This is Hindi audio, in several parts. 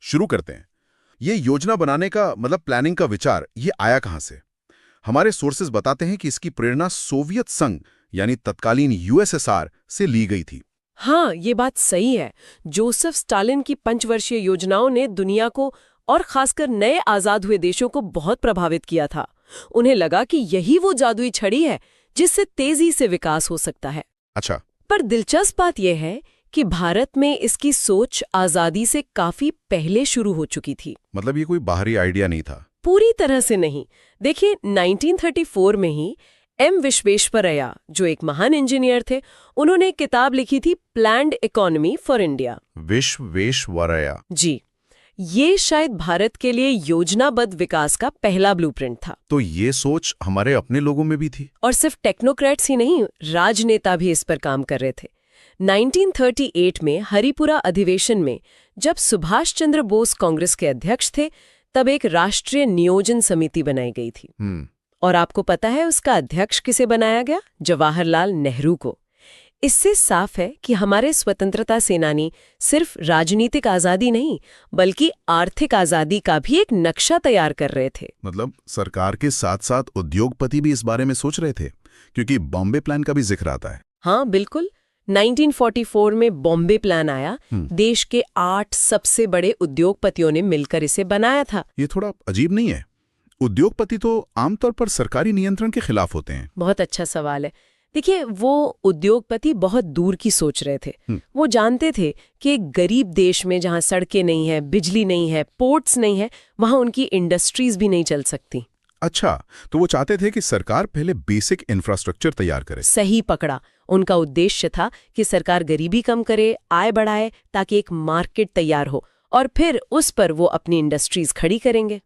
शुरू करते हैं। ये योजना बनाने का मतलब प्लानिंग का विचार ये आया कहाँ से? हमारे सोर्सेज बताते हैं कि इसकी प्रेरणा सोवियत संघ यानी तत्कालीन यूएसएसआर से ली गई थी। हाँ, ये बात सही है। जोसेफ स्टालिन की पंचवर्षीय योजनाओं ने दुनिया को और खासकर नए आजाद हुए देशों को बहुत प्रभावित किया था। उन्हें लगा कि यही वो जादुई छड़ी है जिससे तेजी से विकास हो सकता है। अच्छा। पर दिलचस्प बात यह है कि भारत में इसकी सोच आजादी से काफी पहले शुरू हो चुकी थी। मतलब ये कोई बाहरी आइडिया नहीं था? पूरी तरह से नहीं। देखिए, 1934 में ही एम विश्वेश्वरैया, जो एक महान इंजीनियर थे, उन्होंने एक किताब लिखी थी planned economy for India. Visvesvaraya ji, ये शायद भारत के लिए योजनाबद्ध विकास का पहला ब्लूप्रिंट था। तो ये सोच हमारे अपने लोगों में भी थी? और सिर्फ टेक्नोक्रेट्स ही नहीं, राजनेता भी इस पर काम कर रहे थे। 1938 में हरिपुरा अधिवेशन में जब सुभाष चंद्र बोस कांग्रेस के अध्यक्ष थे, तब एक राष्ट्रीय नियोजन समिति बनाई गई थी। और आपको पता है उसका अध्यक्ष किसे बनाया गया? जवाहरलाल नेहरू को। इससे साफ है कि हमारे स्वतंत्रता सेनानी सिर्फ राजनीतिक आजादी नहीं, बल्कि आर्थिक आजादी का भी एक नक्शा तैयार कर रहे थे। मतलब सरकार के साथ साथ उद्योगपति भी इस बारे में सोच रहे थे, क्योंकि बॉम्बे प्लान का भी जिक्र आता है। हाँ, बिल्कुल। 1944 में बॉम्बे प्लान आया। देश के 8 सबसे बड़े उद्योगपतियों ने मिलकर इसे बनाया था। ये थोड़ा अजीब नहीं है? उद्योगपति तो आमतौर पर सरकारी नियंत्रण के खिलाफ होते हैं। बहुत अच्छा सवाल है। देखिए, वो उद्योगपति बहुत दूर की सोच रहे थे। वो जानते थे कि एक गरीब देश में जहां सड़कें नहीं है, बिजली नहीं है, पोर्ट्स नहीं है, वहां उनकी इंडस्ट्रीज भी नहीं चल सकती। अच्छा, तो वो चाहते थे कि सरकार पहले बेसिक इंफ्रास्ट्रक्चर तैयार करे। सही पकड़ा। उनका उद्देश्य था कि सरकार गरीबी कम करे, आय बढ़ाए, ताकि एक मार्केट तैयार हो और फिर उस पर वो अपनी इंडस्ट्रीज खड़ी करेंगे।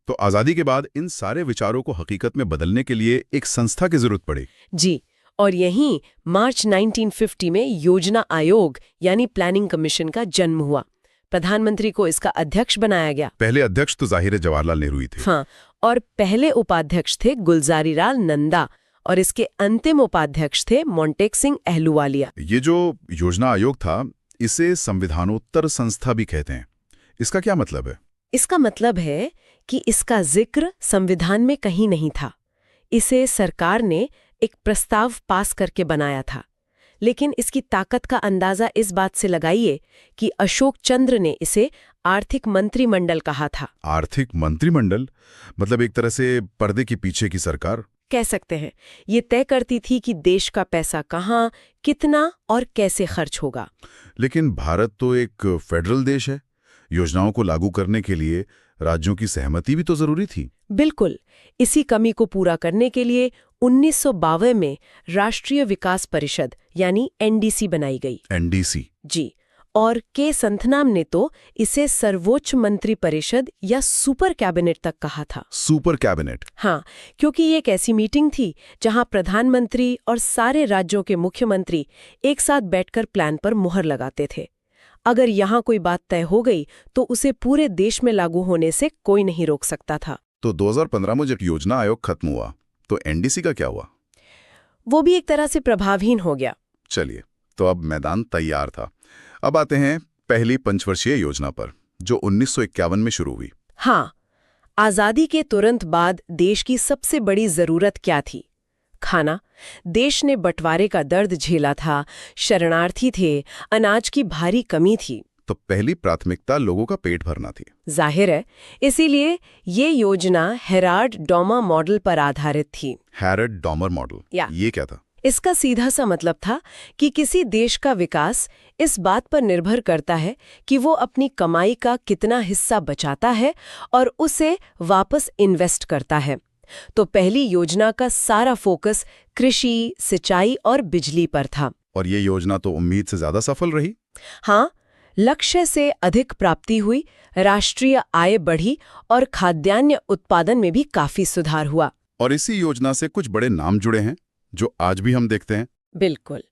तो आजादी के बाद इन सारे विचारों को हकीकत में बदलने के लिए एक संस्था की जरूरत पड़ी। जी, और यहीं मार्च 1950 में योजना आयोग यानी प्लानिंग कमीशन का जन्म हुआ। प्रधानमंत्री को इसका अध्यक्ष बनाया गया। पहले अध्यक्ष तो जाहिर है जवाहरलाल नेहरू ही थे। हाँ, और पहले उपाध्यक्ष थे गुलजारीलाल नंदा और इसके अंतिम उपाध्यक्ष थे मोंटेक सिंह अहलूवालिया। ये जो योजना आयोग था, इसे संविधानोत्तर संस्था भी कहते हैं। इसका क्या मतलब है? इसका मतलब है कि इसका जिक्र संविधान में कहीं नहीं था। इसे सरकार ने एक प्रस्ताव पास करके बनाया था। लेकिन इसकी ताकत का अंदाजा इस बात से लगाइए कि अशोक चंद्र ने इसे आर्थिक मंत्रिमंडल कहा था। आर्थिक मंत्रिमंडल मतलब एक तरह से पर्दे के पीछे की सरकार कह सकते हैं। ये तय करती थी कि देश का पैसा कहाँ, कितना और कैसे खर्च होगा। लेकिन भारत तो एक फेडरल देश है। योजनाओं को लागू करने के लिए राज्यों की सहमति भी तो जरूरी थी। बिल्कुल। इसी कमी को पूरा करने के लिए 1952 में राष्ट्रीय विकास परिषद यानी एनडीसी बनाई गई। एनडीसी? जी। और के संथनाम ने तो इसे सर्वोच्च मंत्री परिषद या सुपर कैबिनेट तक कहा था। Super cabinet? हाँ, क्योंकि ये एक ऐसी मीटिंग थी जहां प्रधानमंत्री और सारे राज्यों के मुख्यमंत्री एक साथ बैठकर प्लान पर मुहर लगाते थे। अगर यहाँ कोई बात तय हो गई तो उसे पूरे देश में लागू होने से कोई नहीं रोक सकता था। तो 2015 में जब योजना आयोग खत्म हुआ तो एनडीसी का क्या हुआ? वो भी एक तरह से प्रभावहीन हो गया। चलिए, तो अब मैदान तैयार था। अब आते हैं पहली पंचवर्षीय योजना पर, जो 1951 में शुरू हुई। हाँ, आजादी के तुरंत बाद देश की सबसे बड़ी जरूरत क्या थी? खाना। देश ने बंटवारे का दर्द झेला था, शरणार्थी थे, अनाज की भारी कमी थी। तो पहली प्राथमिकता लोगों का पेट भरना थी। जाहिर है, इसीलिए ये योजना हेराल्ड डॉमर मॉडल पर आधारित थी। हेराल्ड डॉमर मॉडल, ये क्या था? इसका सीधा सा मतलब था कि किसी देश का विकास इस बात पर निर्भर करता है कि वो अपनी कमाई का कितना हिस्सा बचाता है और उसे वापस इन्वेस्ट करता है। तो पहली योजना का सारा फोकस कृषि, सिंचाई और बिजली पर था। और ये योजना तो उम्मीद से ज्यादा सफल रही। हाँ, लक्ष्य से अधिक प्राप्ति हुई, राष्ट्रीय आय बढ़ी और खाद्यान्न उत्पादन में भी काफी सुधार हुआ। और इसी योजना से कुछ बड़े नाम जुड़े हैं जो आज भी हम देखते हैं। बिल्कुल।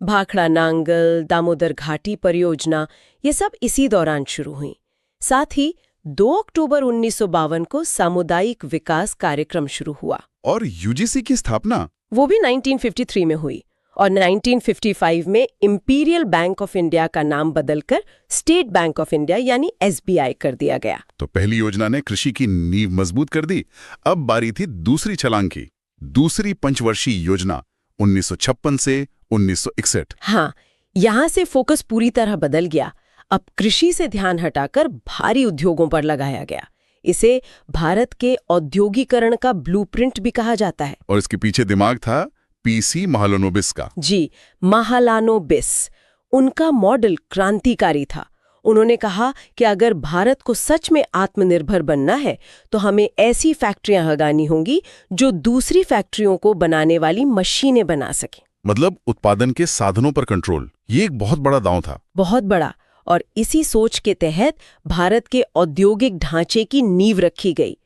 भाखड़ा नांगल, दामोदर घाटी परियोजना, ये सब इसी दौरान शुरू हुई। साथ ही 2 अक्टूबर 1952 को सामुदायिक विकास कार्यक्रम शुरू हुआ। और यूजीसी की स्थापना? वो भी 1953 में हुई। और 1955 में इंपीरियल बैंक ऑफ इंडिया का नाम बदलकर स्टेट बैंक ऑफ इंडिया यानी SBI कर दिया गया। तो पहली योजना ने कृषि की नींव मजबूत कर दी। अब बारी थी दूसरी छलांग की, दूसरी पंचवर्षीय योजना 1956 से 1961। हाँ, यहाँ से फोकस पूरी तरह बदल गया। अब कृषि से ध्यान हटाकर भारी उद्योगों पर लगाया गया। इसे भारत के औद्योगिकरण का ब्लूप्रिंट भी कहा जाता है। और इसके पीछे दिमाग था PC महालनोबिस का। जी, महालानोबिस। उनका मॉडल क्रांतिकारी था। उन्होंने कहा कि अगर भारत को सच में आत्मनिर्भर बनना है तो हमें ऐसी फैक्ट्रियां लगानी होंगी जो दूसरी फैक्ट्रियों को बनाने वाली मशीनें बना सकें। मतलब उत्पादन के साधनों पर कंट्रोल। ये एक बहुत बड़ा दांव था। बहुत बड़ा। और इसी सोच के तहत भारत के औद्योगिक ढांचे की नींव रखी गई।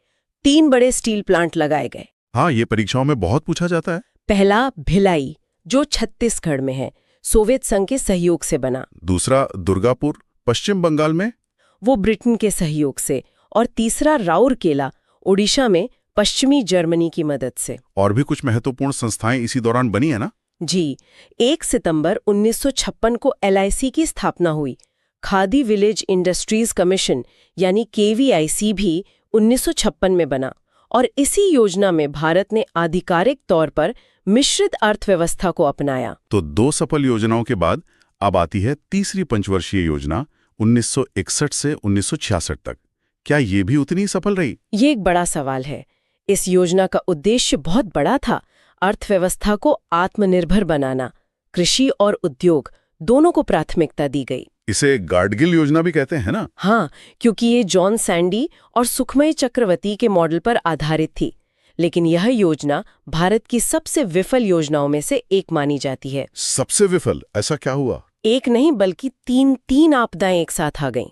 3 बड़े स्टील प्लांट लगाए गए। हाँ, ये परीक्षाओं में बहुत पूछा जाता है। पहला भिलाई, जो छत्तीसगढ़ में है, सोवियत संघ के सहयोग से बना। दूसरा दुर्गापुर, पश्चिम बंगाल में, वो ब्रिटेन के सहयोग से। और तीसरा राउरकेला, ओडिशा में, पश्चिमी जर्मनी की मदद से। और भी कुछ महत्वपूर्ण संस्थाएं इसी दौरान बनी है ना? जी, 1 सितंबर 1956 को LIC की स्थापना हुई। खादी विलेज इंडस्ट्रीज कमीशन यानी KVIC भी 1956 में बना। और इसी योजना में भारत ने आधिकारिक तौर पर मिश्रित अर्थव्यवस्था को अपनाया। तो 2 सफल योजनाओं के बाद अब आती है तीसरी पंचवर्षीय योजना 1961 से 1966 तक। क्या ये भी उतनी सफल रही? ये एक बड़ा सवाल है। इस योजना का उद्देश्य बहुत बड़ा था। अर्थव्यवस्था को आत्मनिर्भर बनाना। कृषि और उद्योग दोनों को प्राथमिकता दी गई। इसे गाडगिल योजना भी कहते हैं ना? हाँ, क्योंकि ये जॉन सैंडी और सुखमय चक्रवर्ती के मॉडल पर आधारित थी। लेकिन यह योजना भारत की सबसे विफल योजनाओं में से एक मानी जाती है। सबसे विफल? ऐसा क्या हुआ? एक नहीं बल्कि तीन आपदाएं एक साथ आ गईं।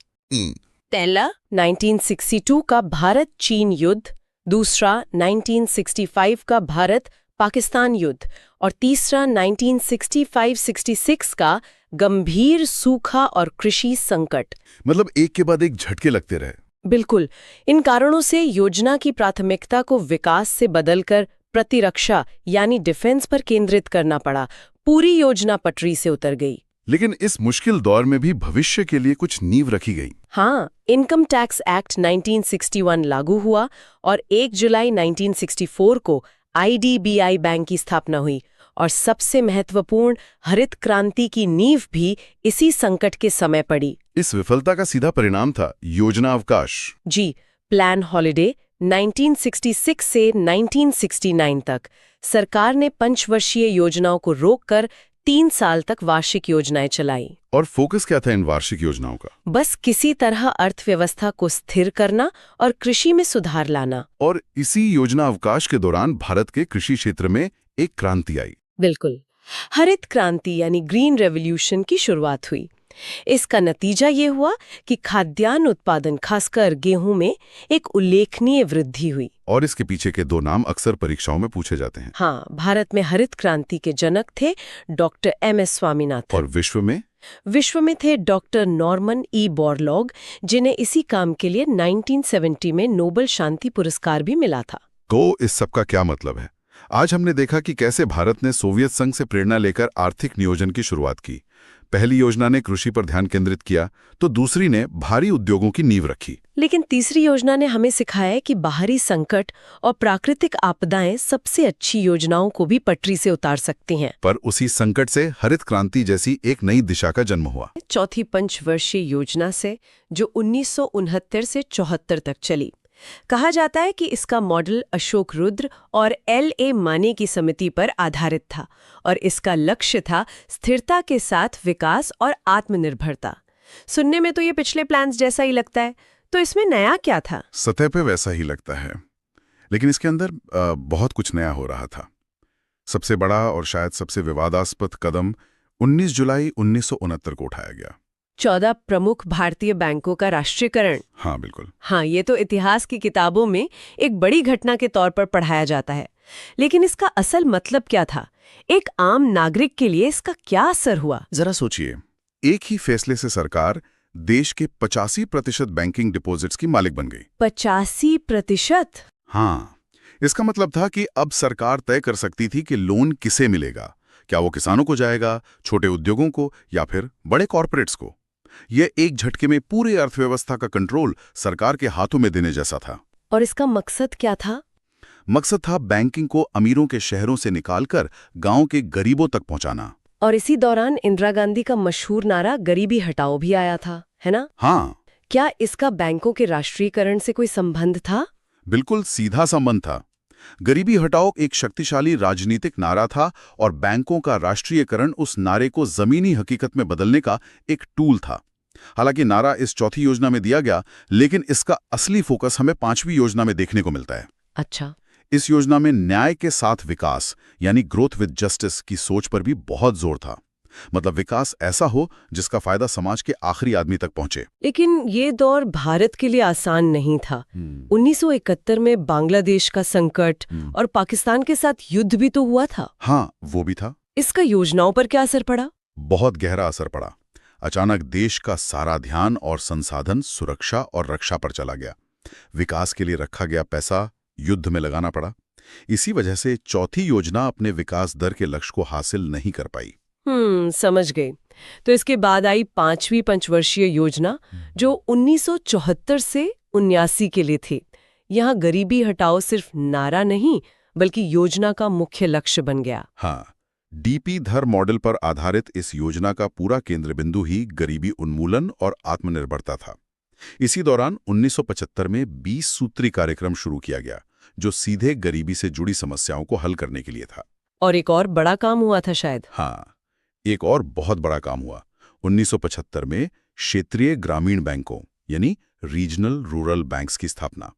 पहला 1962 का भारत चीन युद्ध, दूसरा 1965 का भारत पाकिस्तान युद्ध और तीसरा 1965-66 का गंभीर सूखा और कृषि संकट। मतलब एक के बाद एक झटके लगते रहे। बिल्कुल। इन कारणों से योजना की प्राथमिकता को विकास से बदलकर प्रतिरक्षा यानी डिफेंस पर केंद्रित करना पड़ा। पूरी योजना पटरी से उतर गई। लेकिन इस मुश्किल दौर में भी भविष्य के लिए कुछ नींव रखी गई। हाँ, इनकम टैक्स एक्ट 1961 लागू हुआ और 1 जुलाई 1964 को IDBI बैंक की स्थापना हुई। और सबसे महत्वपूर्ण हरित क्रांति की नींव भी इसी संकट के समय पड़ी। इस विफलता का सीधा परिणाम था योजना अवकाश। जी, प्लान हॉलिडे 1966 से 1969 तक सरकार ने पंचवर्षीय योजनाओं को रोककर 3 साल तक वार्षिक योजनाएं चलाई। और फोकस क्या था इन वार्षिक योजनाओं का? बस किसी तरह अर्थव्यवस्था को स्थिर करना और कृषि में सुधार लाना। और इसी योजना अवकाश के दौरान भारत के कृषि क्षेत्र में एक क्रांति आई। बिल्कुल, हरित क्रांति यानी ग्रीन रेवोल्यूशन की शुरुआत हुई। इसका नतीजा ये हुआ कि खाद्यान्न उत्पादन खासकर गेहूं में एक उल्लेखनीय वृद्धि हुई। और इसके पीछे के 2 नाम अक्सर परीक्षाओं में पूछे जाते हैं। हाँ, भारत में हरित क्रांति के जनक थे डॉक्टर MS स्वामीनाथन। और विश्व में थे डॉक्टर नॉर्मन E बोरलॉग, जिन्हें इसी काम के लिए 1970 में नोबेल शांति पुरस्कार भी मिला था। तो इस सब का क्या मतलब है? आज हमने देखा कि कैसे भारत ने सोवियत संघ से प्रेरणा लेकर आर्थिक नियोजन की शुरुआत की। पहली योजना ने कृषि पर ध्यान केंद्रित किया तो दूसरी ने भारी उद्योगों की नींव रखी। लेकिन तीसरी योजना ने हमें सिखाया कि बाहरी संकट और प्राकृतिक आपदाएं सबसे अच्छी योजनाओं को भी पटरी से उतार सकती हैं। पर उसी संकट से हरित क्रांति जैसी एक नई दिशा का जन्म हुआ। चौथी पंचवर्षीय योजना से, जो 1969 से 74 तक चली। कहा जाता है कि इसका मॉडल अशोक रुद्र और LA माने की समिति पर आधारित था और इसका लक्ष्य था स्थिरता के साथ विकास और आत्मनिर्भरता। सुनने में तो ये पिछले प्लान्स जैसा ही लगता है, तो इसमें नया क्या था? सतह पे वैसा ही लगता है, लेकिन इसके अंदर बहुत कुछ नया हो रहा था। सबसे बड़ा और शायद सबसे विवादास्पद कदम 19 जुलाई 1969 को उठाया गया। 14 प्रमुख भारतीय बैंकों का राष्ट्रीयकरण। हाँ बिल्कुल। हाँ, ये तो इतिहास की किताबों में एक बड़ी घटना के तौर पर पढ़ाया जाता है, लेकिन इसका असल मतलब क्या था? एक आम नागरिक के लिए इसका क्या असर हुआ? जरा सोचिए, एक ही फैसले से सरकार देश के 85% बैंकिंग डिपॉजिट्स की मालिक बन गई। 85%? हाँ, इसका मतलब था कि अब सरकार तय कर सकती थी कि लोन किसे मिलेगा, क्या वो किसानों को जाएगा, छोटे उद्योगों को या फिर बड़े कॉरपोरेट्स को? ये एक झटके में पूरी अर्थव्यवस्था का कंट्रोल सरकार के हाथों में देने जैसा था। और इसका मकसद क्या था? मकसद था बैंकिंग को अमीरों के शहरों से निकालकर गांव के गरीबों तक पहुंचाना। और इसी दौरान इंदिरा गांधी का मशहूर नारा गरीबी हटाओ भी आया था, है ना? हाँ, क्या इसका बैंकों के राष्ट्रीयकरण से कोई संबंध था? बिल्कुल सीधा संबंध था। गरीबी हटाओ एक शक्तिशाली राजनीतिक नारा था और बैंकों का राष्ट्रीयकरण उस नारे को जमीनी हकीकत में बदलने का एक टूल था। हालांकि नारा इस चौथी योजना में दिया गया, लेकिन इसका असली फोकस हमें 5वीं योजना में देखने को मिलता है। अच्छा। इस योजना में न्याय के साथ विकास यानी ग्रोथ विद जस्टिस की सोच पर भी बहुत जोर था। मतलब विकास ऐसा हो जिसका फायदा समाज के आखिरी आदमी तक पहुंचे। लेकिन ये दौर भारत के लिए आसान नहीं था। 1971 में बांग्लादेश का संकट और पाकिस्तान के साथ युद्ध भी तो हुआ था। हाँ, वो भी था। इसका योजनाओं पर क्या असर पड़ा? बहुत गहरा असर पड़ा। अचानक देश का सारा ध्यान और संसाधन सुरक्षा और रक्षा पर चला गया। विकास के लिए रखा गया पैसा युद्ध में लगाना पड़ा। इसी वजह से चौथी योजना अपने विकास दर के लक्ष्य को हासिल नहीं कर पाई। समझ गई। तो इसके बाद आई 5वीं पंचवर्षीय योजना, जो 1974 से 79 के लिए थी। यहाँ गरीबी हटाओ सिर्फ नारा नहीं, बल्कि योजना का मुख्य लक्ष्य बन गया। हाँ, डीपी धर मॉडल पर आधारित इस योजना का पूरा केंद्र बिंदु ही गरीबी उन्मूलन और आत्मनिर्भरता था। इसी दौरान 1975 में 20 सूत्री कार्यक्रम शुरू किया गया, जो सीधे गरीबी से जुड़ी समस्याओं को हल करने के लिए था। और एक और बड़ा काम हुआ था शायद। हाँ, एक और बहुत बड़ा काम हुआ। 1975 में क्षेत्रीय ग्रामीण बैंकों यानी रीजनल रूरल बैंक्स की स्थापना।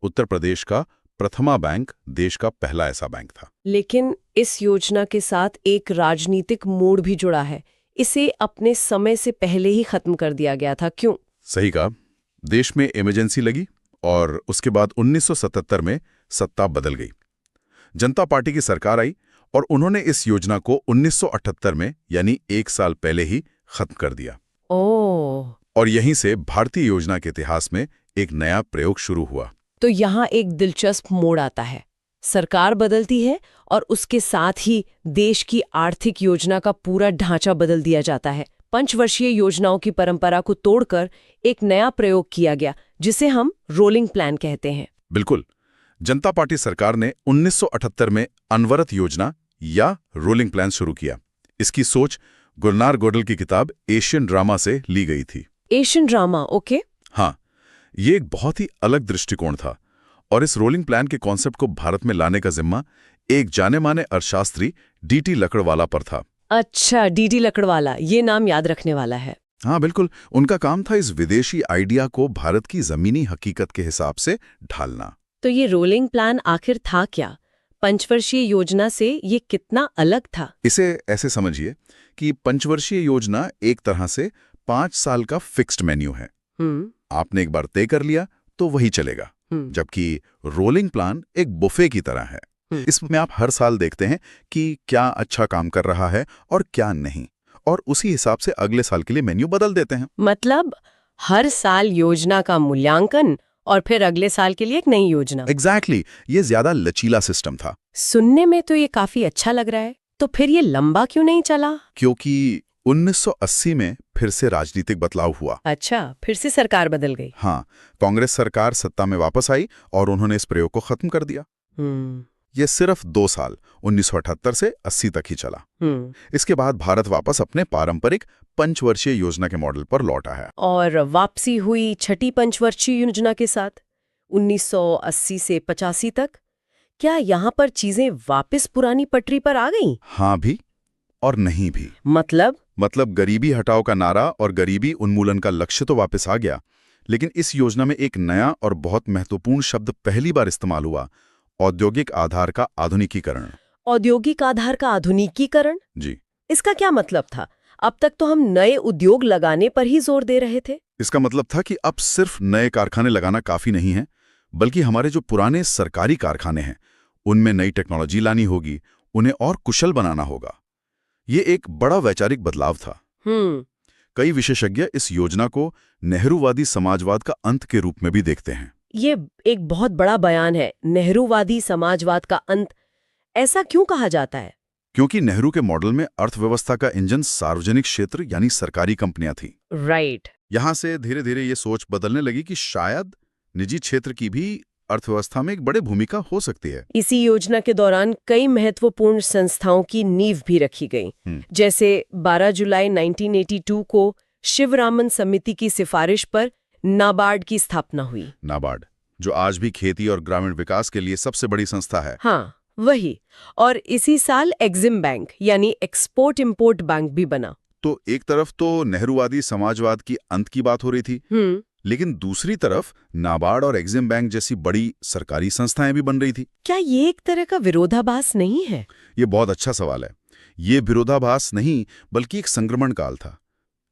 उत्तर प्रदेश का प्रथमा बैंक देश का पहला ऐसा बैंक था। लेकिन इस योजना के साथ एक राजनीतिक मोड़ भी जुड़ा है। इसे अपने समय से पहले ही खत्म कर दिया गया था। क्यों? सही कहा। देश में इमरजेंसी लगी और उसके बाद 1977 में सत्ता बदल गई। जनता पार्टी की सरकार आई और उन्होंने इस योजना को 1978 में यानी 1 साल पहले ही खत्म कर दिया। ओह। और यहीं से भारतीय योजना के इतिहास में एक नया प्रयोग शुरू हुआ। तो यहाँ एक दिलचस्प मोड़ आता है। सरकार बदलती है और उसके साथ ही देश की आर्थिक योजना का पूरा ढांचा बदल दिया जाता है। पंचवर्षीय योजनाओं की परंपरा को तोड़कर एक नया प्रयोग किया गया, जिसे हम रोलिंग प्लान कहते हैं। बिल्कुल। जनता पार्टी सरकार ने 1978 में अनवरत योजना या रोलिंग प्लान शुरू किया। इसकी सोच गुलनार गोडल की किताब एशियन ड्रामा से ली गई थी। Asian drama, okay. हाँ, ये एक बहुत ही अलग दृष्टिकोण था और इस रोलिंग प्लान के कॉन्सेप्ट को भारत में लाने का जिम्मा एक जाने माने अर्थशास्त्री डीटी लकड़वाला पर था। अच्छा, डीटी लकड़वाला, ये नाम याद रखने वाला है। हाँ बिल्कुल, उनका काम था इस विदेशी आइडिया को भारत की जमीनी हकीकत के हिसाब से ढालना। तो ये रोलिंग प्लान आखिर था क्या? पंचवर्षीय योजना से ये कितना अलग था? इसे ऐसे समझिए कि पंचवर्षीय योजना एक तरह से 5 साल का फिक्स्ड मेन्यू है। आपने एक बार तय कर लिया तो वही चलेगा। जबकि रोलिंग प्लान एक बुफे की तरह है। इसमें आप हर साल देखते हैं कि क्या अच्छा काम कर रहा है और क्या नहीं, और उसी हिसाब से अगले साल के लिए मेन्यू बदल देते हैं। मतलब हर साल योजना का मूल्यांकन और फिर अगले साल के लिए एक नई योजना। एग्जैक्टली, ये ज्यादा लचीला सिस्टम था। सुनने में तो ये काफी अच्छा लग रहा है। तो फिर ये लंबा क्यों नहीं चला? क्योंकि 1980 में फिर से राजनीतिक बदलाव हुआ। अच्छा, फिर से सरकार बदल गई। हाँ, कांग्रेस सरकार सत्ता में वापस आई और उन्होंने इस प्रयोग को खत्म कर दिया। ये सिर्फ 2 साल 1978 से 80 तक ही चला। इसके बाद भारत वापस अपने पारंपरिक पंचवर्षीय योजना के मॉडल पर लौट आया। और वापसी हुई छठी पंचवर्षीय योजना के साथ 1980 से 85 तक। क्या यहाँ पर चीजें वापस पुरानी पटरी पर आ गईं? हाँ भी और नहीं भी। मतलब गरीबी हटाओ का नारा और गरीबी उन्मूलन का लक्ष्य तो वापस आ गया, लेकिन इस योजना में एक नया और बहुत महत्वपूर्ण शब्द पहली बार इस्तेमाल हुआ, औद्योगिक आधार का आधुनिकीकरण। औद्योगिक आधार का आधुनिकीकरण? जी। इसका क्या मतलब था? अब तक तो हम नए उद्योग लगाने पर ही जोर दे रहे थे। इसका मतलब था कि अब सिर्फ नए कारखाने लगाना काफी नहीं है, बल्कि हमारे जो पुराने सरकारी कारखाने हैं उनमें नई टेक्नोलॉजी लानी होगी, उन्हें और कुशल बनाना होगा। ये एक बड़ा वैचारिक बदलाव था। कई विशेषज्ञ इस योजना को नेहरूवादी समाजवाद का अंत के रूप में भी देखते हैं। ये एक बहुत बड़ा बयान है, नेहरूवादी समाजवाद का अंत। ऐसा क्यों कहा जाता है? क्योंकि नेहरू के मॉडल में अर्थव्यवस्था का इंजन सार्वजनिक क्षेत्र यानी सरकारी कंपनियां थी। राइट। यहां से धीरे धीरे ये सोच बदलने लगी कि शायद निजी क्षेत्र की भी अर्थव्यवस्था में एक बड़ी भूमिका हो सकती है। इसी योजना के दौरान कई महत्वपूर्ण संस्थाओं की नींव भी रखी गई। जैसे 12 जुलाई 1982 को शिवरामन समिति की सिफारिश पर नाबार्ड की स्थापना हुई। नाबार्ड, जो आज भी खेती और ग्रामीण विकास के लिए सबसे बड़ी संस्था है। हाँ, वही। और इसी साल एग्जिम बैंक यानी एक्सपोर्ट इंपोर्ट बैंक भी बना। तो एक तरफ तो नेहरूवादी समाजवाद की अंत की बात हो रही थी, लेकिन दूसरी तरफ नाबार्ड और एग्जिम बैंक जैसी बड़ी सरकारी संस्थाएं भी बन रही थी। क्या ये एक तरह का विरोधाभास नहीं है? ये बहुत अच्छा सवाल है। ये विरोधाभास नहीं, बल्कि एक संक्रमण काल था।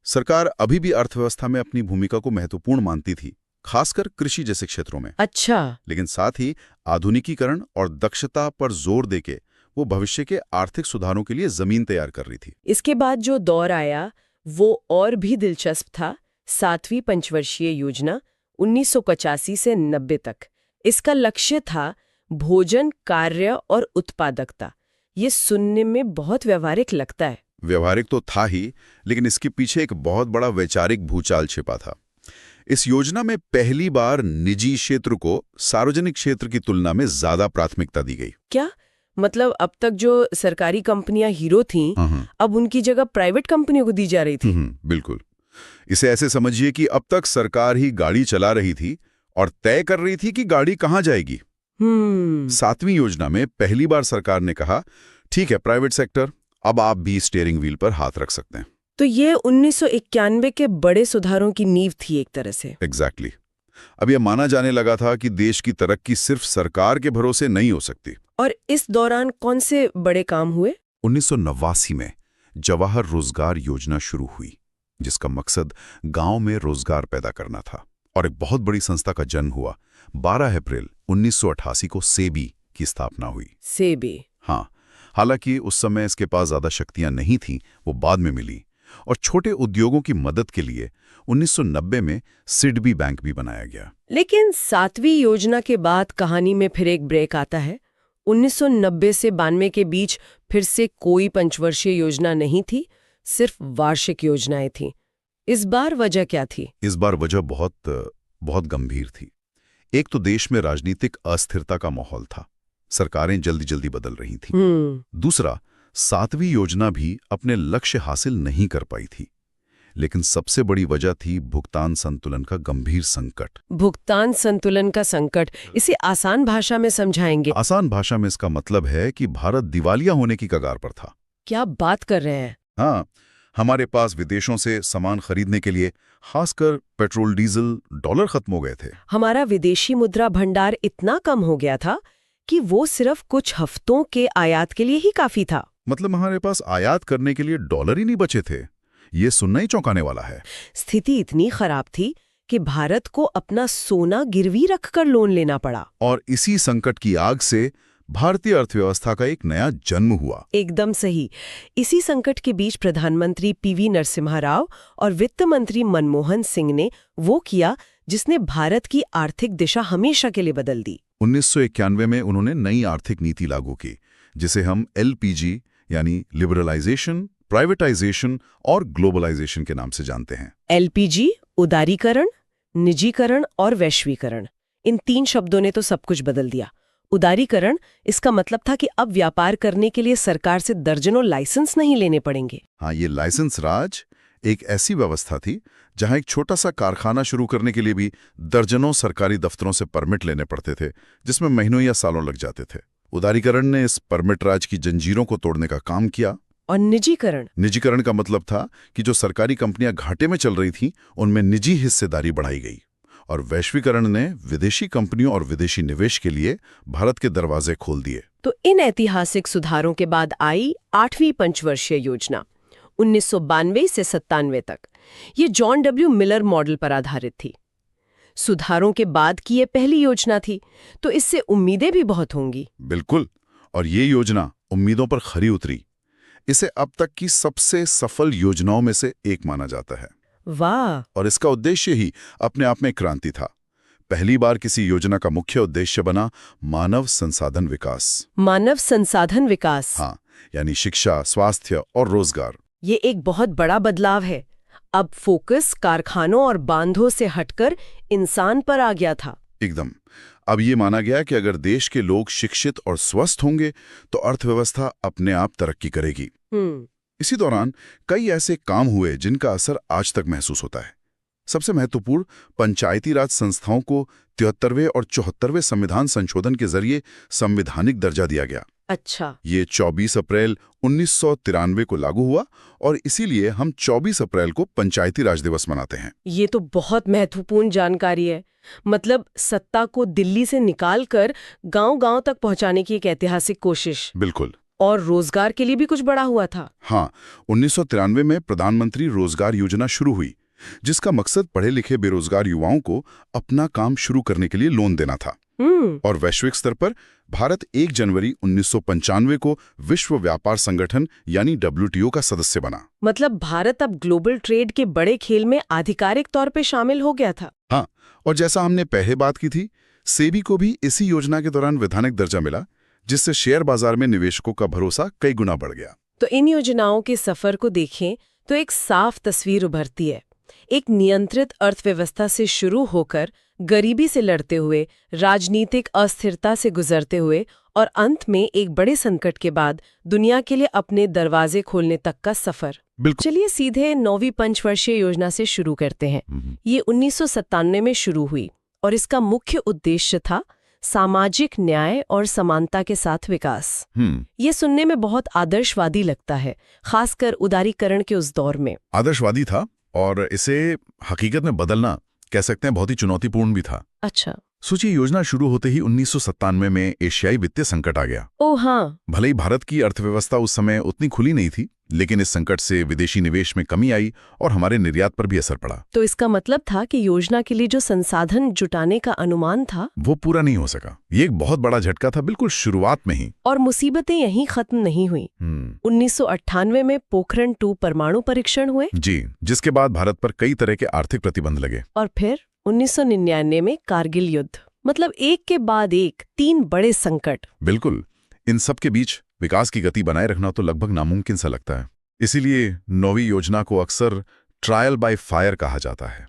सरकार अभी भी अर्थव्यवस्था में अपनी भूमिका को महत्वपूर्ण मानती थी, खासकर कृषि जैसे क्षेत्रों में। अच्छा। लेकिन साथ ही आधुनिकीकरण और दक्षता पर जोर देके वो भविष्य के आर्थिक सुधारों के लिए जमीन तैयार कर रही थी। इसके बाद जो दौर आया वो और भी दिलचस्प था। 7वीं पंचवर्षीय योजना 1985 से 90 तक। इसका लक्ष्य था भोजन, कार्य और उत्पादकता। ये सुनने में बहुत व्यवहारिक लगता है। व्यवहारिक तो था ही, लेकिन इसके पीछे एक बहुत बड़ा वैचारिक भूचाल छिपा था। इस योजना में पहली बार निजी क्षेत्र को सार्वजनिक क्षेत्र की तुलना में ज्यादा प्राथमिकता दी गई। क्या मतलब अब तक जो सरकारी कंपनियां हीरो थीं, अब उनकी जगह प्राइवेट कंपनियों को दी जा रही थी? बिल्कुल। इसे ऐसे समझिए कि अब तक सरकार ही गाड़ी चला रही थी और तय कर रही थी कि गाड़ी कहां जाएगी। 7वीं योजना में पहली बार सरकार ने कहा, ठीक है प्राइवेट सेक्टर, अब आप भी स्टीयरिंग व्हील पर हाथ रख सकते हैं। तो ये 1991 के बड़े सुधारों की नींव थी एक तरह से। एग्जैक्टली। अब यह माना जाने लगा था कि देश की तरक्की सिर्फ सरकार के भरोसे नहीं हो सकती। और इस दौरान कौन से बड़े काम हुए? 1989 में जवाहर रोजगार योजना शुरू हुई, जिसका मकसद गांव में रोजगार पैदा करना था। और एक बहुत बड़ी संस्था का जन्म हुआ। 12 अप्रैल 1988 को सेबी की स्थापना हुई। सेबी? हाँ, हालांकि उस समय इसके पास ज्यादा शक्तियां नहीं थीं, वो बाद में मिली। और छोटे उद्योगों की मदद के लिए 1990 में सिडबी बैंक भी बनाया गया। लेकिन 7वीं योजना के बाद कहानी में फिर एक ब्रेक आता है। 1990 से 92 के बीच फिर से कोई पंचवर्षीय योजना नहीं थी, सिर्फ वार्षिक योजनाएं थीं। इस बार वजह क्या थी? इस बार वजह बहुत गंभीर थी। एक तो देश में राजनीतिक अस्थिरता का माहौल था, सरकारें जल्दी जल्दी बदल रही थीं। दूसरा, 7वीं योजना भी अपने लक्ष्य हासिल नहीं कर पाई थी। लेकिन सबसे बड़ी वजह थी भुगतान संतुलन का गंभीर संकट। भुगतान संतुलन का संकट, इसे आसान भाषा में समझाएंगे? आसान भाषा में इसका मतलब है कि भारत दिवालिया होने की कगार पर था। क्या बात कर रहे हैं? हाँ, हमारे पास विदेशों से सामान खरीदने के लिए खासकर पेट्रोल, डीजल, डॉलर खत्म हो गए थे। हमारा विदेशी मुद्रा भंडार इतना कम हो गया था कि वो सिर्फ कुछ हफ्तों के आयात के लिए ही काफी था। मतलब हमारे पास आयात करने के लिए डॉलर ही नहीं बचे थे। ये सुनना ही चौंकाने वाला है। स्थिति इतनी खराब थी कि भारत को अपना सोना गिरवी रखकर लोन लेना पड़ा। और इसी संकट की आग से भारतीय अर्थव्यवस्था का एक नया जन्म हुआ। एकदम सही। इसी संकट के बीच प्रधानमंत्री पीवी नरसिम्हा राव और वित्त मंत्री मनमोहन सिंह ने वो किया जिसने भारत की आर्थिक दिशा हमेशा के लिए बदल दी। 1991 में उन्होंने नई आर्थिक नीति लागू की, जिसे हम LPG यानी लिबरलाइजेशन, प्राइवेटाइजेशन और ग्लोबलाइजेशन के नाम से जानते हैं। LPG उदारीकरण, निजीकरण और वैश्वीकरण, इन 3 शब्दों ने तो सब कुछ बदल दिया। उदारीकरण, इसका मतलब था कि अब व्यापार करने के लिए सरकार से दर्जनों लाइसेंस नहीं लेने पड़ेंगे। हाँ, ये लाइसेंस राज एक ऐसी व्यवस्था थी जहां एक छोटा सा कारखाना शुरू करने के लिए भी दर्जनों सरकारी दफ्तरों से परमिट लेने पड़ते थे, जिसमें महीनों या सालों लग जाते थे। उदारीकरण ने इस परमिट राज की जंजीरों को तोड़ने का काम किया। और निजीकरण का मतलब था कि जो सरकारी कंपनियां घाटे में चल रही थीं, उनमें निजी हिस्सेदारी बढ़ाई गई। और वैश्वीकरण ने विदेशी कंपनियों और विदेशी निवेश के लिए भारत के दरवाजे खोल दिए। तो इन ऐतिहासिक सुधारों के बाद आई 8वीं पंचवर्षीय योजना 1992 से 97 तक। ये जॉन डब्ल्यू मिलर मॉडल पर आधारित थी। सुधारों के बाद की ये पहली योजना थी, तो इससे उम्मीदें भी बहुत होंगी। बिल्कुल, और ये योजना उम्मीदों पर खरी उतरी। इसे अब तक की सबसे सफल योजनाओं में से एक माना जाता है। वाह! और इसका उद्देश्य ही अपने आप में क्रांति था। पहली बार किसी योजना का मुख्य उद्देश्य बना मानव संसाधन विकास। मानव संसाधन विकास? हाँ, यानी शिक्षा, स्वास्थ्य और रोजगार। ये एक बहुत बड़ा बदलाव है। अब फोकस कारखानों और बांधों से हटकर इंसान पर आ गया था। एकदम। अब ये माना गया कि अगर देश के लोग शिक्षित और स्वस्थ होंगे तो अर्थव्यवस्था अपने आप तरक्की करेगी। इसी दौरान कई ऐसे काम हुए जिनका असर आज तक महसूस होता है। सबसे महत्वपूर्ण, पंचायती राज संस्थाओं को 73वें और 74वें संविधान संशोधन के जरिए संवैधानिक दर्जा दिया गया। अच्छा। ये 24 अप्रैल 1993 को लागू हुआ और इसीलिए हम 24 अप्रैल को पंचायती राज दिवस मनाते हैं। ये तो बहुत महत्वपूर्ण जानकारी है। मतलब सत्ता को दिल्ली से निकालकर गांव-गांव तक पहुंचाने की एक ऐतिहासिक कोशिश। बिल्कुल। और रोजगार के लिए भी कुछ बड़ा हुआ था। हाँ, 1993 में प्रधानमंत्री रोजगार योजना शुरू हुई, जिसका मकसद पढ़े लिखे बेरोजगार युवाओं को अपना काम शुरू करने के लिए लोन देना था। और वैश्विक स्तर पर भारत 1 जनवरी 1995 को विश्व व्यापार संगठन यानी WTO का सदस्य बना। मतलब भारत अब ग्लोबल ट्रेड के बड़े खेल में आधिकारिक तौर पे शामिल हो गया था। हाँ, और जैसा हमने पहले बात की थी, सेबी को भी इसी योजना के दौरान वैधानिक दर्जा मिला, जिससे शेयर बाजार में निवेशकों का भरोसा कई गुना बढ़ गया। तो इन योजनाओं के सफर को देखें तो एक साफ तस्वीर उभरती है। एक नियंत्रित अर्थव्यवस्था से शुरू होकर गरीबी से लड़ते हुए, राजनीतिक अस्थिरता से गुजरते हुए और अंत में एक बड़े संकट के बाद दुनिया के लिए अपने दरवाजे खोलने तक का सफर। बिल्कुल। चलिए सीधे 9वीं पंचवर्षीय योजना से शुरू करते हैं। ये 1997 में शुरू हुई और इसका मुख्य उद्देश्य था सामाजिक न्याय और समानता के साथ विकास। ये सुनने में बहुत आदर्शवादी लगता है, खासकर उदारीकरण के उस दौर में। आदर्शवादी था और इसे हकीकत में बदलना, कह सकते हैं, बहुत ही चुनौतीपूर्ण भी था। अच्छा। सोचिए, योजना शुरू होते ही 1997 में एशियाई वित्तीय संकट आ गया। ओह हाँ। भले ही भारत की अर्थव्यवस्था उस समय उतनी खुली नहीं थी, लेकिन इस संकट से विदेशी निवेश में कमी आई और हमारे निर्यात पर भी असर पड़ा। तो इसका मतलब था कि योजना के लिए जो संसाधन जुटाने का अनुमान था वो पूरा नहीं हो सका। ये एक बहुत बड़ा झटका था, बिल्कुल शुरुआत में ही। और मुसीबतें यहीं खत्म नहीं हुई। 1998 में पोखरण 2 परमाणु परीक्षण हुए। जी, जिसके बाद भारत पर कई तरह के आर्थिक प्रतिबंध लगे। और फिर 1999 में कारगिल युद्ध। मतलब एक के बाद एक 3 बड़े संकट। बिल्कुल। इन सब के बीच विकास की गति बनाए रखना तो लगभग नामुमकिन सा लगता है। इसीलिए 9वीं योजना को अक्सर ट्रायल बाय फायर कहा जाता है।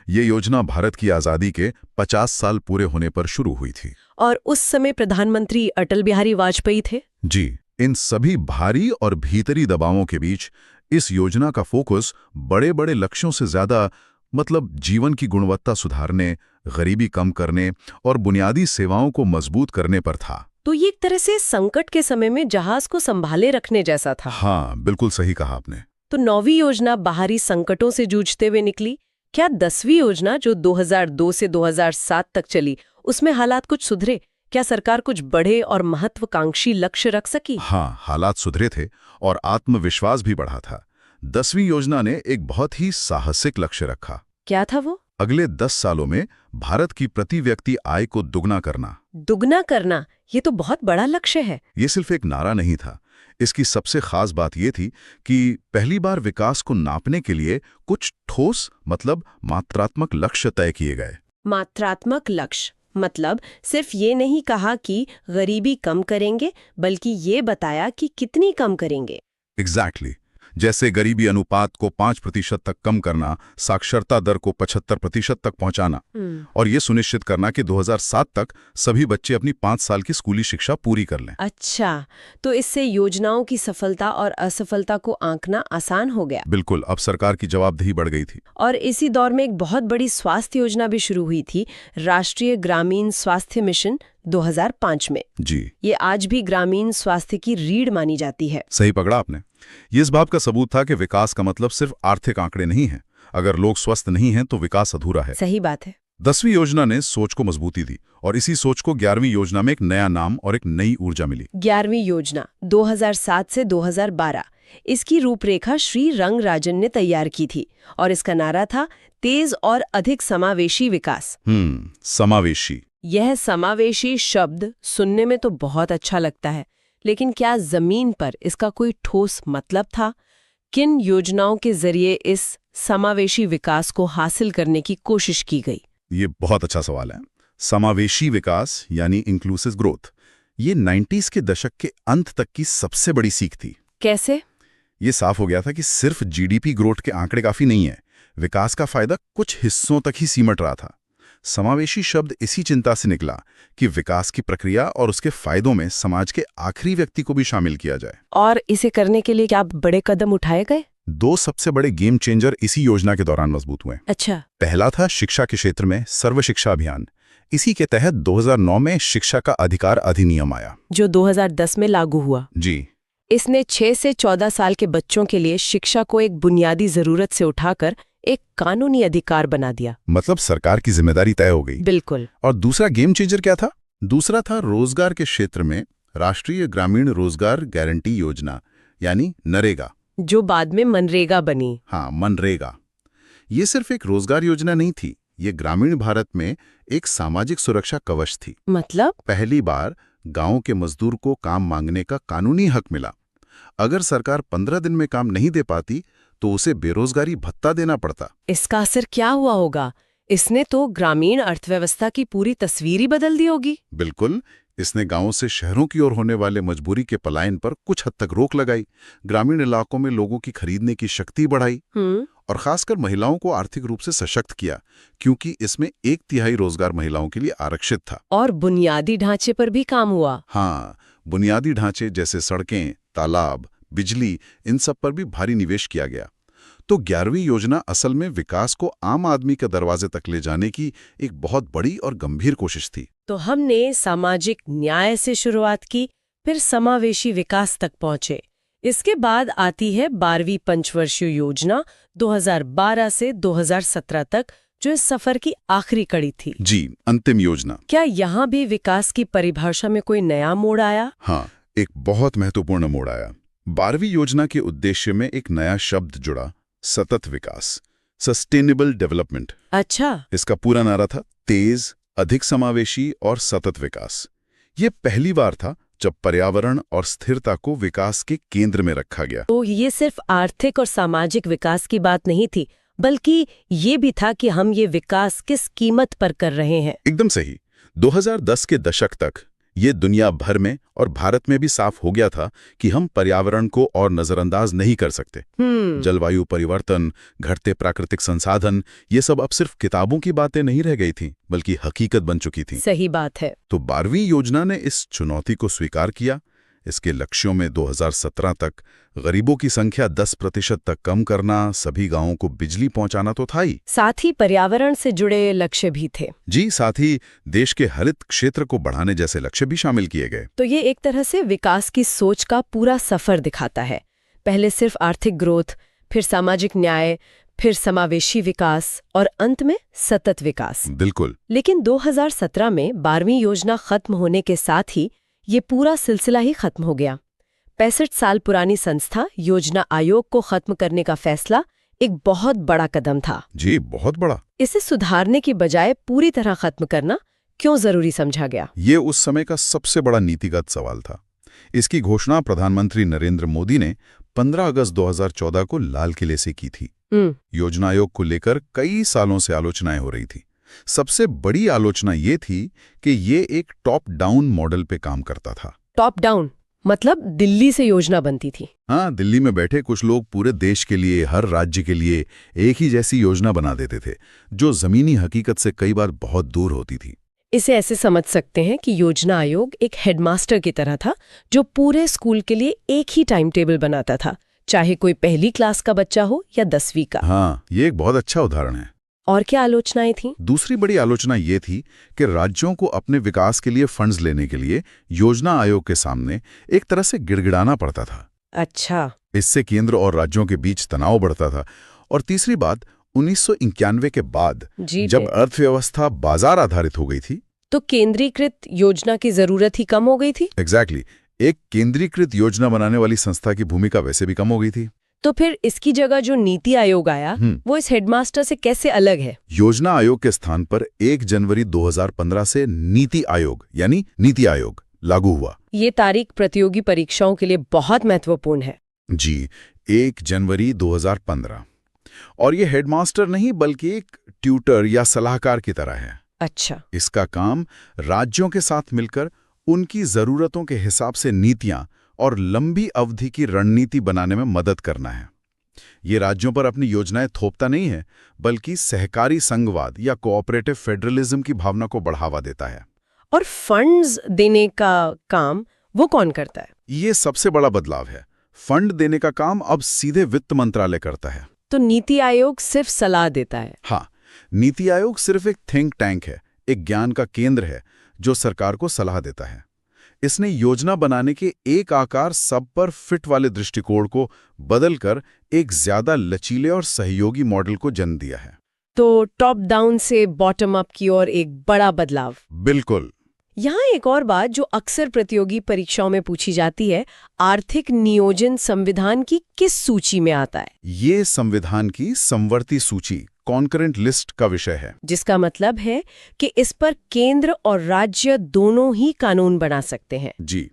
ये योजना भारत की आज़ादी के 50 साल पूरे होने पर शुरू हुई थी। और उस समय प्रधानमंत्री अटल बिहारी वाजपेयी थे। जी, इन सभी भारी और भीतरी दबावों के बीच इस योजना का फोकस बड़े बड़े लक्ष्यों से ज्यादा, मतलब जीवन की गुणवत्ता सुधारने, गरीबी कम करने और बुनियादी सेवाओं को मजबूत करने पर था। तो ये एक तरह से संकट के समय में जहाज को संभाले रखने जैसा था। हाँ, बिल्कुल सही कहा आपने। तो 9वीं योजना बाहरी संकटों से जूझते हुए निकली। क्या 10वीं योजना जो 2002 से 2007 तक चली, उसमें हालात कुछ सुधरे? क्या सरकार कुछ बड़े और महत्वाकांक्षी लक्ष्य रख सकी? हाँ, हालात सुधरे थे और आत्मविश्वास भी बढ़ा था। 10वीं योजना ने एक बहुत ही साहसिक लक्ष्य रखा। क्या था वो? अगले 10 सालों में भारत की प्रति व्यक्ति आय को दुगना करना। दुगना करना, ये तो बहुत बड़ा लक्ष्य है। ये सिर्फ एक नारा नहीं था। इसकी सबसे खास बात ये थी कि पहली बार विकास को नापने के लिए कुछ ठोस, मतलब मात्रात्मक लक्ष्य तय किए गए। मात्रात्मक लक्ष्य मतलब सिर्फ ये नहीं कहा कि गरीबी कम करेंगे, बल्कि ये बताया कि कितनी कम करेंगे। एग्जैक्टली। जैसे गरीबी अनुपात को 5% तक कम करना, साक्षरता दर को 75% तक पहुंचाना और ये सुनिश्चित करना कि 2007 तक सभी बच्चे अपनी 5 साल की स्कूली शिक्षा पूरी कर लें। अच्छा, तो इससे योजनाओं की सफलता और असफलता को आंकना आसान हो गया। बिल्कुल, अब सरकार की जवाबदेही बढ़ गई थी। और इसी दौर में एक बहुत बड़ी स्वास्थ्य योजना भी शुरू हुई थी, राष्ट्रीय ग्रामीण स्वास्थ्य मिशन 2005 में। जी, ये आज भी ग्रामीण स्वास्थ्य की रीढ़ मानी जाती है। सही पकड़ा आपने। ये इस बात का सबूत था कि विकास का मतलब सिर्फ आर्थिक आंकड़े नहीं है। अगर लोग स्वस्थ नहीं हैं तो विकास अधूरा है। सही बात है। 10वीं योजना ने सोच को मजबूती दी और इसी सोच को 11वीं योजना में एक नया नाम और एक नई ऊर्जा मिली। 11वीं योजना 2007 से 2012। इसकी रूपरेखा श्री रंगराजन ने तैयार की थी और इसका नारा था तेज और अधिक समावेशी विकास। समावेशी। यह समावेशी शब्द सुनने में तो बहुत अच्छा लगता है, लेकिन क्या जमीन पर इसका कोई ठोस मतलब था? किन योजनाओं के जरिए इस समावेशी विकास को हासिल करने की कोशिश की गई? ये बहुत अच्छा सवाल है। समावेशी विकास यानी इंक्लूसिव ग्रोथ, ये 90s के दशक के अंत तक की सबसे बड़ी सीख थी। कैसे? ये साफ हो गया था कि सिर्फ जीडीपी ग्रोथ के आंकड़े काफी नहीं है, विकास का फायदा कुछ हिस्सों तक ही सिमट रहा था। समावेशी शब्द इसी चिंता से निकला कि विकास की प्रक्रिया और उसके फायदों में समाज के आखिरी व्यक्ति को भी शामिल किया जाए। और इसे करने के लिए क्या बड़े कदम उठाए गए? 2 सबसे बड़े गेम चेंजर इसी योजना के दौरान मजबूत हुए। अच्छा। पहला था शिक्षा के क्षेत्र में सर्व शिक्षा अभियान। इसी के तहत 2009 में शिक्षा का अधिकार अधिनियम आया, जो 2010 में लागू हुआ। जी। इसने 6 से 14 साल के बच्चों के लिए शिक्षा को एक बुनियादी जरूरत से उठाकर एक कानूनी अधिकार बना दिया। मतलब सरकार की जिम्मेदारी तय हो गई। बिल्कुल। और दूसरा गेम चेंजर क्या था? दूसरा था रोजगार के क्षेत्र में राष्ट्रीय ग्रामीण रोजगार गारंटी योजना, यानी नरेगा, जो बाद में मनरेगा बनी। हाँ, मनरेगा। ये सिर्फ एक रोजगार योजना नहीं थी, ये ग्रामीण भारत में एक सामाजिक सुरक्षा कवच थी। मतलब? पहली बार गांव के मजदूर को काम मांगने का कानूनी हक मिला। अगर सरकार 15 दिन में काम नहीं दे पाती तो उसे बेरोजगारी भत्ता देना पड़ता। इसका असर क्या हुआ होगा? इसने तो ग्रामीण अर्थव्यवस्था की पूरी तस्वीर ही बदल दी होगी। बिल्कुल। इसने गांवों से शहरों की ओर होने वाले मजबूरी के पलायन पर कुछ हद तक रोक लगाई, ग्रामीण इलाकों में लोगों की खरीदने की शक्ति बढ़ाई और खासकर महिलाओं को आर्थिक रूप से सशक्त किया, क्योंकि इसमें 1/3 रोजगार महिलाओं के लिए आरक्षित था। और बुनियादी ढांचे पर भी काम हुआ। हाँ, बुनियादी ढांचे जैसे सड़कें, तालाब, बिजली, इन सब पर भी भारी निवेश किया गया। तो 11वीं योजना असल में विकास को आम आदमी के दरवाजे तक ले जाने की एक बहुत बड़ी और गंभीर कोशिश थी। तो हमने सामाजिक न्याय से शुरुआत की, फिर समावेशी विकास तक पहुंचे। इसके बाद आती है 12वीं पंचवर्षीय योजना 2012 से 2017 तक, जो इस सफर की आखिरी कड़ी थी। जी, अंतिम योजना। क्या यहाँ भी विकास की परिभाषा में कोई नया मोड़ आया? हाँ, एक बहुत महत्वपूर्ण मोड़ आया। 12वीं योजना के उद्देश्य में एक नया शब्द जुड़ा, सतत विकास, सस्टेनेबल डेवलपमेंट। अच्छा। इसका पूरा नारा था तेज, अधिक समावेशी और सतत विकास। ये पहली बार था जब पर्यावरण और स्थिरता को विकास के केंद्र में रखा गया। तो ये सिर्फ आर्थिक और सामाजिक विकास की बात नहीं थी, बल्कि ये भी था कि हम ये विकास किस कीमत पर कर रहे हैं। एकदम सही। 2010 के दशक तक ये दुनिया भर में और भारत में भी साफ हो गया था कि हम पर्यावरण को और नजरअंदाज नहीं कर सकते। जलवायु परिवर्तन, घटते प्राकृतिक संसाधन, ये सब अब सिर्फ किताबों की बातें नहीं रह गई थीं, बल्कि हकीकत बन चुकी थीं। सही बात है। तो 12वीं योजना ने इस चुनौती को स्वीकार किया। इसके लक्ष्यों में 2017 तक गरीबों की संख्या 10% तक कम करना, सभी गांवों को बिजली पहुंचाना तो था ही, साथ ही पर्यावरण से जुड़े लक्ष्य भी थे। जी, साथ ही देश के हरित क्षेत्र को बढ़ाने जैसे लक्ष्य भी शामिल किए गए। तो ये एक तरह से विकास की सोच का पूरा सफर दिखाता है। पहले सिर्फ आर्थिक ग्रोथ, फिर सामाजिक न्याय, फिर समावेशी विकास और अंत में सतत विकास। बिल्कुल। लेकिन 2017 में 12वीं योजना खत्म होने के साथ ही ये पूरा सिलसिला ही खत्म हो गया। 65 साल पुरानी संस्था योजना आयोग को खत्म करने का फैसला एक बहुत बड़ा कदम था। जी, बहुत बड़ा। इसे सुधारने की बजाय पूरी तरह खत्म करना क्यों जरूरी समझा गया? ये उस समय का सबसे बड़ा नीतिगत सवाल था। इसकी घोषणा प्रधानमंत्री नरेंद्र मोदी ने 15 अगस्त 2014 को लाल किले से की थी। योजना आयोग को लेकर कई सालों से आलोचनाएं हो रही थी। सबसे बड़ी आलोचना ये थी कि ये एक टॉप डाउन मॉडल पे काम करता था। टॉप डाउन मतलब दिल्ली से योजना बनती थी? हाँ, दिल्ली में बैठे कुछ लोग पूरे देश के लिए, हर राज्य के लिए एक ही जैसी योजना बना देते थे, जो जमीनी हकीकत से कई बार बहुत दूर होती थी। इसे ऐसे समझ सकते हैं कि योजना आयोग एक हेडमास्टर की तरह था, जो पूरे स्कूल के लिए एक ही टाइम टेबल बनाता था, चाहे कोई पहली क्लास का बच्चा हो या 10वीं का। हाँ, ये एक बहुत अच्छा उदाहरण है। और क्या आलोचनाएं थीं? दूसरी बड़ी आलोचना ये थी कि राज्यों को अपने विकास के लिए फंड्स लेने के लिए योजना आयोग के सामने एक तरह से गिड़गिड़ाना पड़ता था। अच्छा। इससे केंद्र और राज्यों के बीच तनाव बढ़ता था। और तीसरी बात, 1991 के बाद जब अर्थव्यवस्था बाजार आधारित हो गई थी, तो केंद्रीकृत योजना की जरूरत ही कम हो गई थी। एग्जैक्टली। एक केंद्रीकृत योजना बनाने वाली संस्था की भूमिका वैसे भी कम हो गई थी। तो फिर इसकी जगह जो नीति आयोग आया, वो इस हेडमास्टर से कैसे अलग है? योजना आयोग के स्थान पर 1 जनवरी 2015 से नीति आयोग यानी नीति आयोग लागू हुआ। ये तारीख प्रतियोगी परीक्षाओं के लिए बहुत महत्वपूर्ण है। जी, 1 जनवरी 2015। और ये हेडमास्टर नहीं बल्कि एक ट्यूटर या सलाहकार की तरह है। अच्छा। इसका काम राज्यों के साथ मिलकर उनकी जरूरतों के हिसाब से नीतियां और लंबी अवधि की रणनीति बनाने में मदद करना है। ये राज्यों पर अपनी योजनाएं थोपता नहीं है, बल्कि सहकारी संघवाद या कोऑपरेटिव फेडरलिज्म की भावना को बढ़ावा देता है। और फंड्स देने का काम वो कौन करता है? ये सबसे बड़ा बदलाव है। फंड देने का काम अब सीधे वित्त मंत्रालय करता है। तो नीति आयोग सिर्फ सलाह देता है? हाँ, नीति आयोग सिर्फ एक थिंक टैंक है, एक ज्ञान का केंद्र है जो सरकार को सलाह देता है। इसने योजना बनाने के एक आकार सब पर फिट वाले दृष्टिकोण को बदलकर एक ज्यादा लचीले और सहयोगी मॉडल को जन्म दिया है। तो टॉप डाउन से बॉटम अप की ओर एक बड़ा बदलाव। बिल्कुल। यहाँ एक और बात जो अक्सर प्रतियोगी परीक्षाओं में पूछी जाती है, आर्थिक नियोजन संविधान की किस सूची में आता है? ये संविधान की समवर्ती सूची, कॉन्करेंट लिस्ट का विषय है। जिसका मतलब है कि इस पर केंद्र और राज्य दोनों ही कानून बना सकते हैं। जी,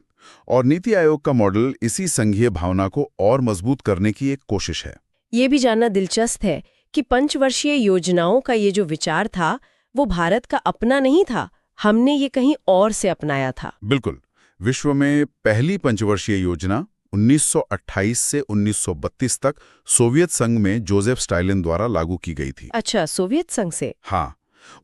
और नीति आयोग का मॉडल इसी संघीय भावना को और मजबूत करने की एक कोशिश है। ये भी जानना दिलचस्प है कि पंचवर्षीय योजनाओं का ये जो विचार था वो भारत का अपना नहीं था, हमने ये कहीं और से अपनाया था। बिल्कुल। विश्व में पहली पंचवर्षीय योजना 1928 से 1932 तक सोवियत संघ में जोसेफ स्टालिन द्वारा लागू की गई थी। अच्छा, सोवियत संघ से? हाँ,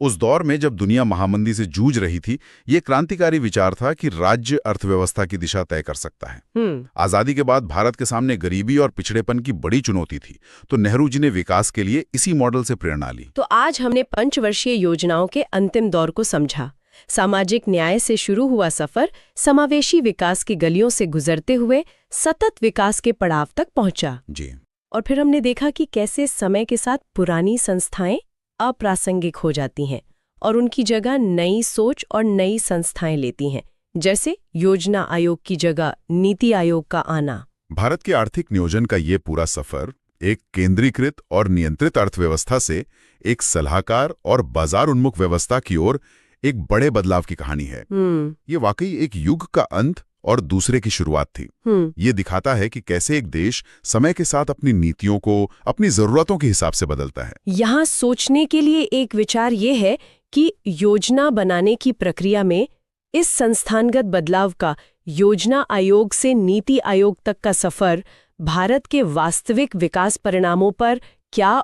उस दौर में जब दुनिया महामंदी से जूझ रही थी, ये क्रांतिकारी विचार था कि राज्य अर्थव्यवस्था की दिशा तय कर सकता है। आजादी के बाद भारत के सामने गरीबी और पिछड़ेपन की बड़ी चुनौती थी, तो नेहरू जी ने विकास के लिए इसी मॉडल से प्रेरणा ली। तो आज हमने पंचवर्षीय योजनाओं के अंतिम दौर को समझा। सामाजिक न्याय से शुरू हुआ सफर समावेशी विकास की गलियों से गुजरते हुए सतत विकास के पड़ाव तक पहुंचा। जी। और फिर हमने देखा कि कैसे समय के साथ पुरानी संस्थाएं अप्रासंगिक हो जाती हैं और उनकी जगह नई सोच और नई संस्थाएं लेती हैं, जैसे योजना आयोग की जगह नीति आयोग का आना। भारत के आर्थिक नियोजन का ये पूरा सफर एक केंद्रीकृत और नियंत्रित अर्थव्यवस्था से एक सलाहकार और बाजार उन्मुख व्यवस्था की ओर एक बड़े बदलाव की कहानी है। ये वाकई एक युग का अंत और दूसरे की शुरुआत थी। ये दिखाता है कि कैसे एक देश समय के साथ अपनी नीतियों को अपनी जरूरतों के हिसाब से बदलता है। यहाँ सोचने के लिए एक विचार ये है कि योजना बनाने की प्रक्रिया में इस संस्थानगत बदलाव का, योजना आयोग से नीति आयोग तक का सफर भारत के वास्तविक विकास परिणामों पर क्या